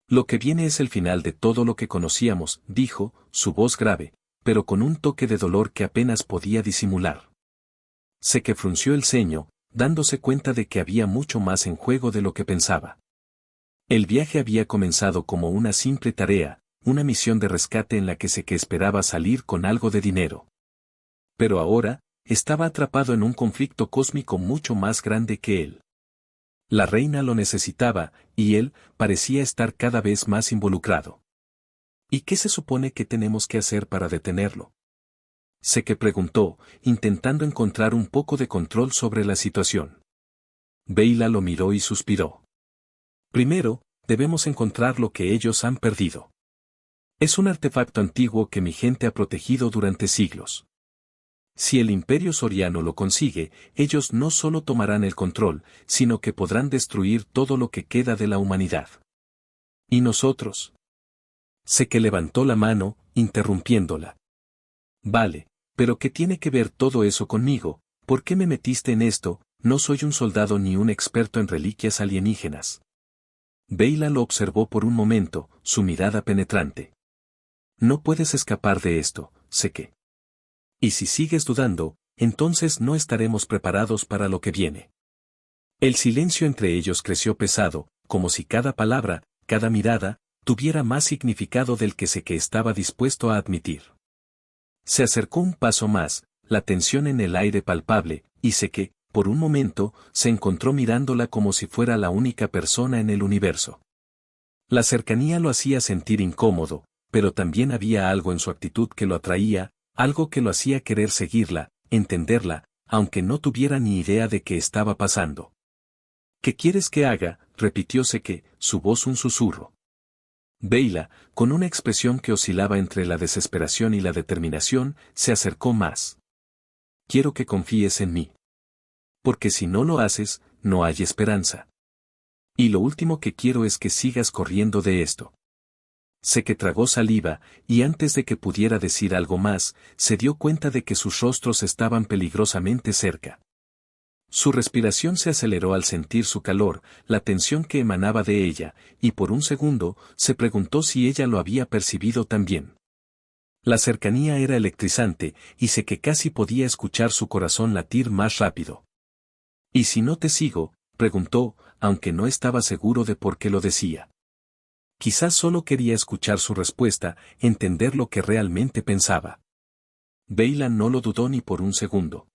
Lo que viene es el final de todo lo que conocíamos, dijo, su voz grave, pero con un toque de dolor que apenas podía disimular. Seke frunció el ceño, dándose cuenta de que había mucho más en juego de lo que pensaba. El viaje había comenzado como una simple tarea, una misión de rescate en la que Seke esperaba salir con algo de dinero. Pero ahora, estaba atrapado en un conflicto cósmico mucho más grande que él. La reina lo necesitaba, y él parecía estar cada vez más involucrado. ¿Y qué se supone que tenemos que hacer para detenerlo? Seke preguntó, intentando encontrar un poco de control sobre la situación. Beyla lo miró y suspiró. Primero, debemos encontrar lo que ellos han perdido. Es un artefacto antiguo que mi gente ha protegido durante siglos. Si el Imperio Soriano lo consigue, ellos no solo tomarán el control, sino que podrán destruir todo lo que queda de la humanidad. ¿Y nosotros? Sé que levantó la mano, interrumpiéndola. Vale, pero ¿qué tiene que ver todo eso conmigo? ¿Por qué me metiste en esto? No soy un soldado ni un experto en reliquias alienígenas. Beyla lo observó por un momento, su mirada penetrante. No puedes escapar de esto, sé que. Y si sigues dudando, entonces no estaremos preparados para lo que viene. El silencio entre ellos creció pesado, como si cada palabra, cada mirada, tuviera más significado del que sé que estaba dispuesto a admitir. Se acercó un paso más, la tensión en el aire palpable, y sé que, por un momento, se encontró mirándola como si fuera la única persona en el universo. La cercanía lo hacía sentir incómodo, pero también había algo en su actitud que lo atraía, algo que lo hacía querer seguirla, entenderla, aunque no tuviera ni idea de qué estaba pasando. ¿Qué quieres que haga?, repitió Seke, su voz un susurro. Beyla, con una expresión que oscilaba entre la desesperación y la determinación, se acercó más. Quiero que confíes en mí. Porque si no lo haces, no hay esperanza. Y lo último que quiero es que sigas corriendo de esto. Sé que tragó saliva, y antes de que pudiera decir algo más, se dio cuenta de que sus rostros estaban peligrosamente cerca. Su respiración se aceleró al sentir su calor, la tensión que emanaba de ella, y por un segundo, se preguntó si ella lo había percibido también. La cercanía era electrizante, y sé que casi podía escuchar su corazón latir más rápido. ¿Y si no te sigo?, preguntó, aunque no estaba seguro de por qué lo decía. Quizás solo quería escuchar su respuesta, entender lo que realmente pensaba. Beyla no lo dudó ni por un segundo.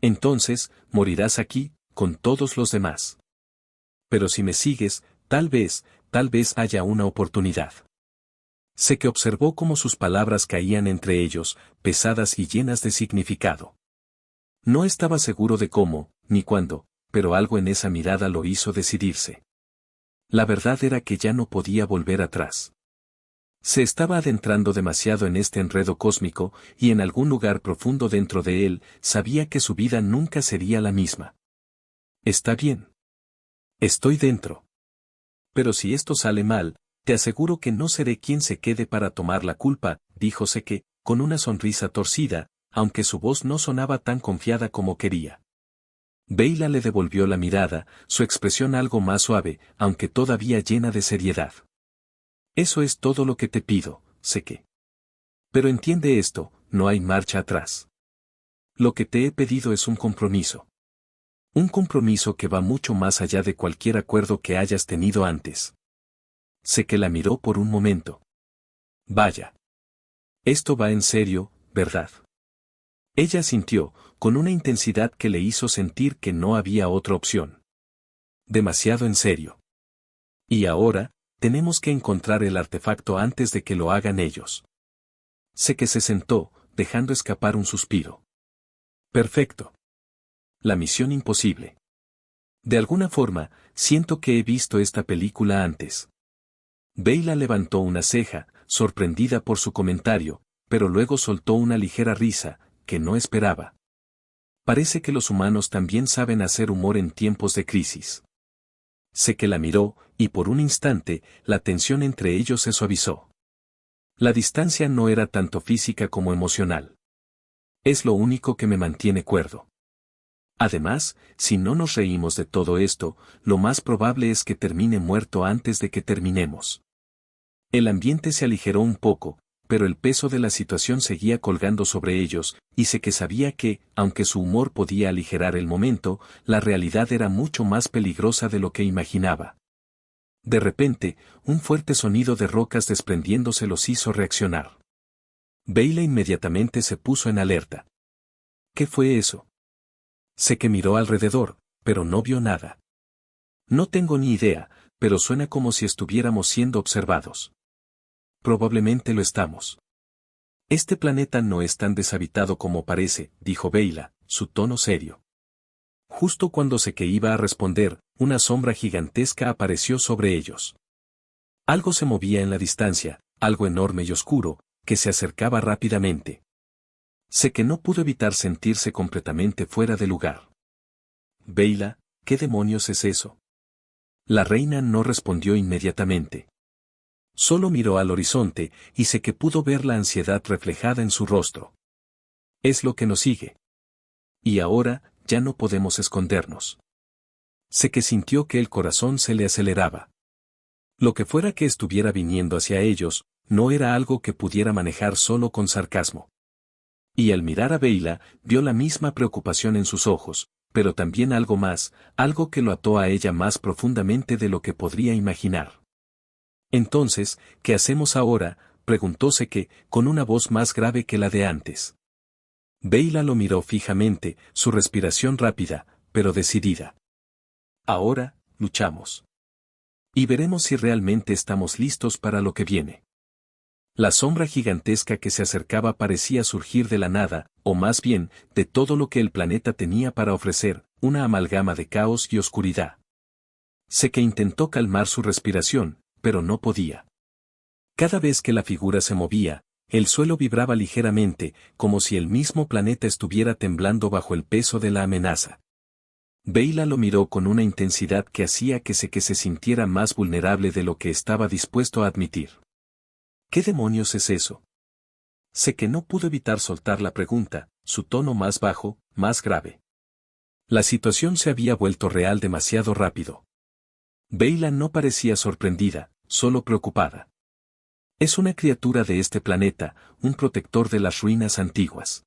Entonces, morirás aquí, con todos los demás. Pero si me sigues, tal vez haya una oportunidad. Sé que observó cómo sus palabras caían entre ellos, pesadas y llenas de significado. No estaba seguro de cómo, ni cuándo, pero algo en esa mirada lo hizo decidirse. La verdad era que ya no podía volver atrás. Se estaba adentrando demasiado en este enredo cósmico, y en algún lugar profundo dentro de él, sabía que su vida nunca sería la misma. Está bien. Estoy dentro. Pero si esto sale mal, te aseguro que no seré quien se quede para tomar la culpa, dijo Seke, con una sonrisa torcida, aunque su voz no sonaba tan confiada como quería. Beyla le devolvió la mirada, su expresión algo más suave, aunque todavía llena de seriedad. Eso es todo lo que te pido, Seke. Pero entiende esto, no hay marcha atrás. Lo que te he pedido es un compromiso. Un compromiso que va mucho más allá de cualquier acuerdo que hayas tenido antes. Seke la miró por un momento. Vaya. Esto va en serio, ¿verdad? Ella sintió, con una intensidad que le hizo sentir que no había otra opción. Demasiado en serio. Y ahora, tenemos que encontrar el artefacto antes de que lo hagan ellos. Sé que se sentó, dejando escapar un suspiro. Perfecto. La misión imposible. De alguna forma, siento que he visto esta película antes. Beyla levantó una ceja, sorprendida por su comentario, pero luego soltó una ligera risa, que no esperaba. Parece que los humanos también saben hacer humor en tiempos de crisis. Sé que la miró, y por un instante, la tensión entre ellos se suavizó. La distancia no era tanto física como emocional. Es lo único que me mantiene cuerdo. Además, si no nos reímos de todo esto, lo más probable es que termine muerto antes de que terminemos. El ambiente se aligeró un poco, pero el peso de la situación seguía colgando sobre ellos, y sé que sabía que, aunque su humor podía aligerar el momento, la realidad era mucho más peligrosa de lo que imaginaba. De repente, un fuerte sonido de rocas desprendiéndose los hizo reaccionar. Beyla inmediatamente se puso en alerta. ¿Qué fue eso? Sé que miró alrededor, pero no vio nada. No tengo ni idea, pero suena como si estuviéramos siendo observados. Probablemente lo estamos. Este planeta no es tan deshabitado como parece, dijo Beyla, su tono serio. Justo cuando Seke iba a responder, una sombra gigantesca apareció sobre ellos. Algo se movía en la distancia, algo enorme y oscuro, que se acercaba rápidamente. Sé que no pudo evitar sentirse completamente fuera de lugar. Beyla, ¿qué demonios es eso? La reina no respondió inmediatamente. Solo miró al horizonte y sé que pudo ver la ansiedad reflejada en su rostro. Es lo que nos sigue. Y ahora, ya no podemos escondernos. Sé que sintió que el corazón se le aceleraba. Lo que fuera que estuviera viniendo hacia ellos, no era algo que pudiera manejar solo con sarcasmo. Y al mirar a Beyla, vio la misma preocupación en sus ojos, pero también algo más, algo que lo ató a ella más profundamente de lo que podría imaginar. Entonces, ¿qué hacemos ahora?, preguntó Seke, con una voz más grave que la de antes. Beyla lo miró fijamente, su respiración rápida, pero decidida. Ahora, luchamos. Y veremos si realmente estamos listos para lo que viene. La sombra gigantesca que se acercaba parecía surgir de la nada, o más bien, de todo lo que el planeta tenía para ofrecer, una amalgama de caos y oscuridad. Seke intentó calmar su respiración, pero no podía. Cada vez que la figura se movía, el suelo vibraba ligeramente, como si el mismo planeta estuviera temblando bajo el peso de la amenaza. Beyla lo miró con una intensidad que hacía que Seke se sintiera más vulnerable de lo que estaba dispuesto a admitir. ¿Qué demonios es eso? Seke no pudo evitar soltar la pregunta, su tono más bajo, más grave. La situación se había vuelto real demasiado rápido. Beyla no parecía sorprendida, solo preocupada. Es una criatura de este planeta, un protector de las ruinas antiguas.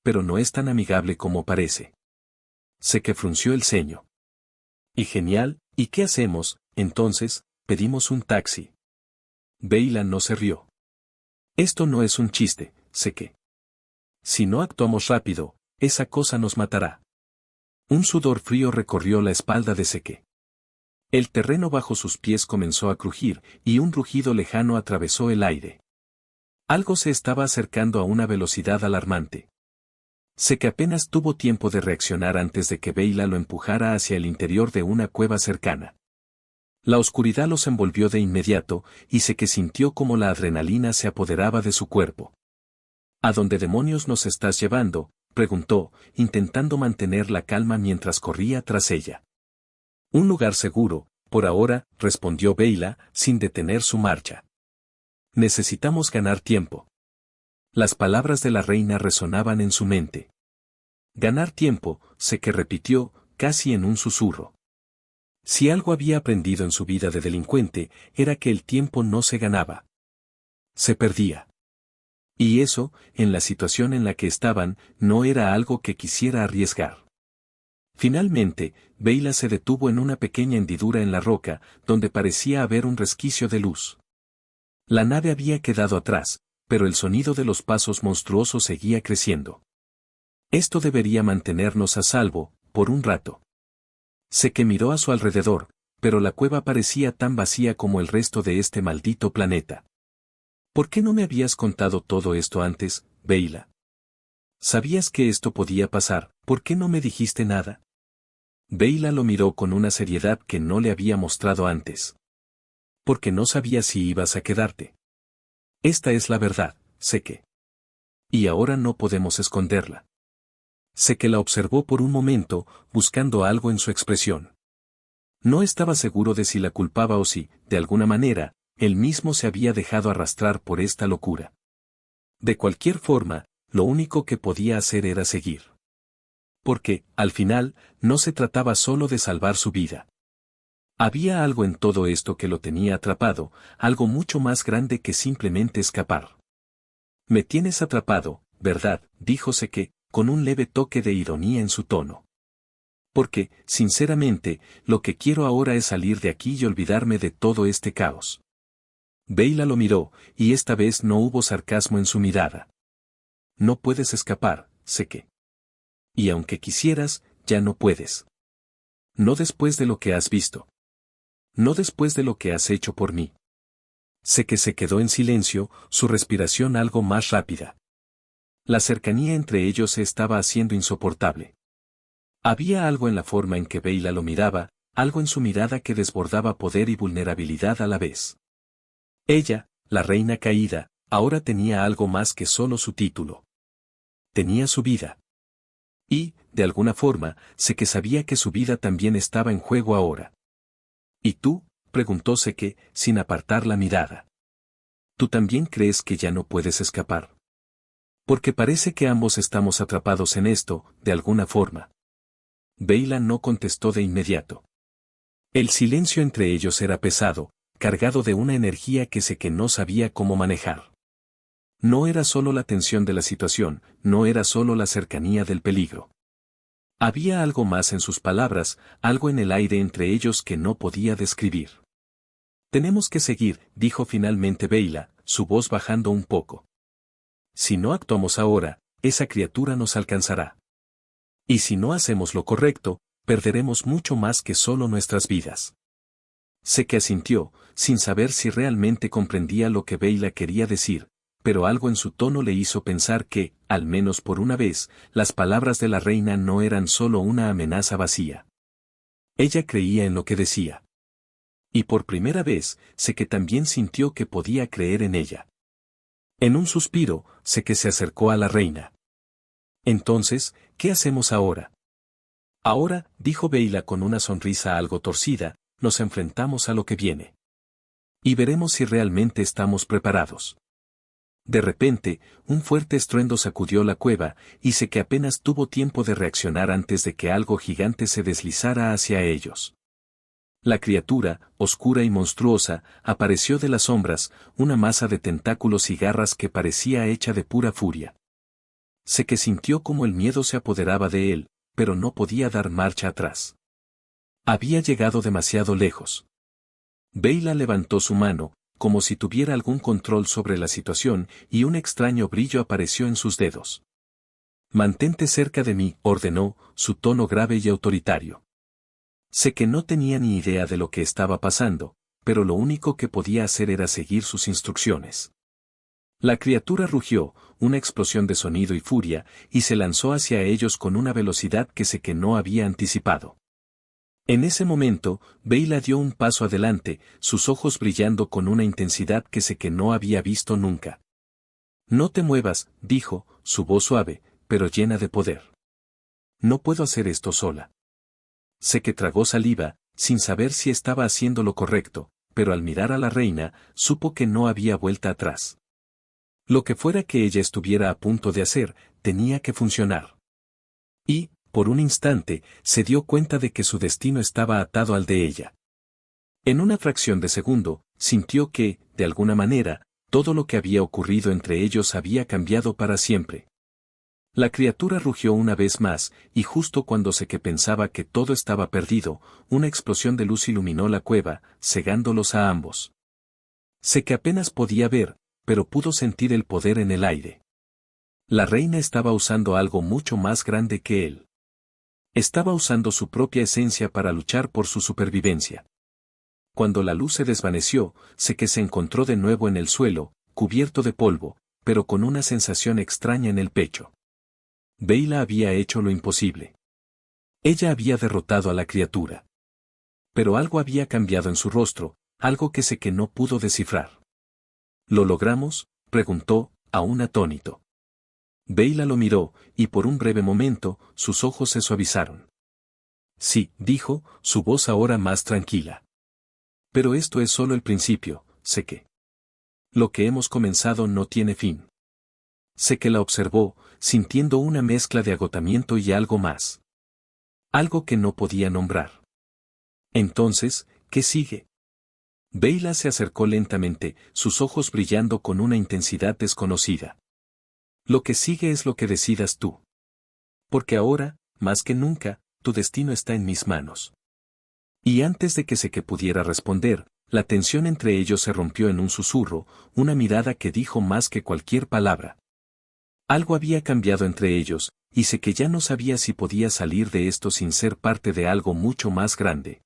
Pero no es tan amigable como parece. Seke frunció el ceño. Y genial, ¿y qué hacemos? Entonces, pedimos un taxi. Beyla no se rió. Esto no es un chiste, Seke. Si no actuamos rápido, esa cosa nos matará. Un sudor frío recorrió la espalda de Seke. El terreno bajo sus pies comenzó a crujir, y un rugido lejano atravesó el aire. Algo se estaba acercando a una velocidad alarmante. Seke apenas tuvo tiempo de reaccionar antes de que Beyla lo empujara hacia el interior de una cueva cercana. La oscuridad los envolvió de inmediato, y Seke sintió como la adrenalina se apoderaba de su cuerpo. ¿A dónde demonios nos estás llevando?, preguntó, intentando mantener la calma mientras corría tras ella. Un lugar seguro, por ahora, respondió Beyla, sin detener su marcha. Necesitamos ganar tiempo. Las palabras de la reina resonaban en su mente. Ganar tiempo, Seke repitió, casi en un susurro. Si algo había aprendido en su vida de delincuente, era que el tiempo no se ganaba. Se perdía. Y eso, en la situación en la que estaban, no era algo que quisiera arriesgar. Finalmente, Beyla se detuvo en una pequeña hendidura en la roca, donde parecía haber un resquicio de luz. La nave había quedado atrás, pero el sonido de los pasos monstruosos seguía creciendo. Esto debería mantenernos a salvo, por un rato. Seke miró a su alrededor, pero la cueva parecía tan vacía como el resto de este maldito planeta. ¿Por qué no me habías contado todo esto antes, Beyla? ¿Sabías que esto podía pasar? ¿Por qué no me dijiste nada? Beyla lo miró con una seriedad que no le había mostrado antes. Porque no sabía si ibas a quedarte. Esta es la verdad, Seke. Y ahora no podemos esconderla. Seke la observó por un momento, buscando algo en su expresión. No estaba seguro de si la culpaba o si, de alguna manera, él mismo se había dejado arrastrar por esta locura. De cualquier forma, lo único que podía hacer era seguir. Porque, al final, no se trataba solo de salvar su vida. Había algo en todo esto que lo tenía atrapado, algo mucho más grande que simplemente escapar. Me tienes atrapado, ¿verdad?, dijo Seke, con un leve toque de ironía en su tono. Porque, sinceramente, lo que quiero ahora es salir de aquí y olvidarme de todo este caos. Beyla lo miró, y esta vez no hubo sarcasmo en su mirada. No puedes escapar, Seke. Y aunque quisieras, ya no puedes. No después de lo que has visto. No después de lo que has hecho por mí. Seke se quedó en silencio, su respiración algo más rápida. La cercanía entre ellos se estaba haciendo insoportable. Había algo en la forma en que Beyla lo miraba, algo en su mirada que desbordaba poder y vulnerabilidad a la vez. Ella, la reina caída, ahora tenía algo más que solo su título. Tenía su vida. Y, de alguna forma, sé que sabía que su vida también estaba en juego ahora. ¿Y tú? Preguntó Seke, sin apartar la mirada. ¿Tú también crees que ya no puedes escapar? Porque parece que ambos estamos atrapados en esto, de alguna forma. Beyla no contestó de inmediato. El silencio entre ellos era pesado, cargado de una energía que Seke no sabía cómo manejar. No era solo la tensión de la situación, no era solo la cercanía del peligro. Había algo más en sus palabras, algo en el aire entre ellos que no podía describir. Tenemos que seguir, dijo finalmente Beyla, su voz bajando un poco. Si no actuamos ahora, esa criatura nos alcanzará. Y si no hacemos lo correcto, perderemos mucho más que solo nuestras vidas. Seke asintió, sin saber si realmente comprendía lo que Beyla quería decir, pero algo en su tono le hizo pensar que, al menos por una vez, las palabras de la reina no eran solo una amenaza vacía. Ella creía en lo que decía. Y por primera vez, Seke también sintió que podía creer en ella. En un suspiro, Seke se acercó a la reina. Entonces, ¿qué hacemos ahora? Ahora, dijo Beyla con una sonrisa algo torcida, nos enfrentamos a lo que viene. Y veremos si realmente estamos preparados. De repente, un fuerte estruendo sacudió la cueva, y Seke apenas tuvo tiempo de reaccionar antes de que algo gigante se deslizara hacia ellos. La criatura, oscura y monstruosa, apareció de las sombras, una masa de tentáculos y garras que parecía hecha de pura furia. Seke sintió como el miedo se apoderaba de él, pero no podía dar marcha atrás. Había llegado demasiado lejos. Beyla levantó su mano, como si tuviera algún control sobre la situación, y un extraño brillo apareció en sus dedos. Mantente cerca de mí, ordenó, su tono grave y autoritario. Sé que no tenía ni idea de lo que estaba pasando, pero lo único que podía hacer era seguir sus instrucciones. La criatura rugió, una explosión de sonido y furia, y se lanzó hacia ellos con una velocidad que Seke no había anticipado. En ese momento, Beyla dio un paso adelante, sus ojos brillando con una intensidad que Seke no había visto nunca. No te muevas, dijo, su voz suave, pero llena de poder. No puedo hacer esto sola. Seke tragó saliva, sin saber si estaba haciendo lo correcto, pero al mirar a la reina, supo que no había vuelta atrás. Lo que fuera que ella estuviera a punto de hacer, tenía que funcionar. Y, por un instante, se dio cuenta de que su destino estaba atado al de ella. En una fracción de segundo, sintió que, de alguna manera, todo lo que había ocurrido entre ellos había cambiado para siempre. La criatura rugió una vez más, y justo cuando Seke pensaba que todo estaba perdido, una explosión de luz iluminó la cueva, cegándolos a ambos. Seke apenas podía ver, pero pudo sentir el poder en el aire. La reina estaba usando algo mucho más grande que él. Estaba usando su propia esencia para luchar por su supervivencia. Cuando la luz se desvaneció, Seke se encontró de nuevo en el suelo, cubierto de polvo, pero con una sensación extraña en el pecho. Beyla había hecho lo imposible. Ella había derrotado a la criatura. Pero algo había cambiado en su rostro, algo que Seke no pudo descifrar. ¿Lo logramos?, preguntó, aún atónito. Beyla lo miró, y por un breve momento, sus ojos se suavizaron. Sí, dijo, su voz ahora más tranquila. Pero esto es solo el principio, Seke. Lo que hemos comenzado no tiene fin. Seke la observó, sintiendo una mezcla de agotamiento y algo más. Algo que no podía nombrar. Entonces, ¿qué sigue? Beyla se acercó lentamente, sus ojos brillando con una intensidad desconocida. Lo que sigue es lo que decidas tú. Porque ahora, más que nunca, tu destino está en mis manos. Y antes de que Seke pudiera responder, la tensión entre ellos se rompió en un susurro, una mirada que dijo más que cualquier palabra. Algo había cambiado entre ellos, y Seke ya no sabía si podía salir de esto sin ser parte de algo mucho más grande.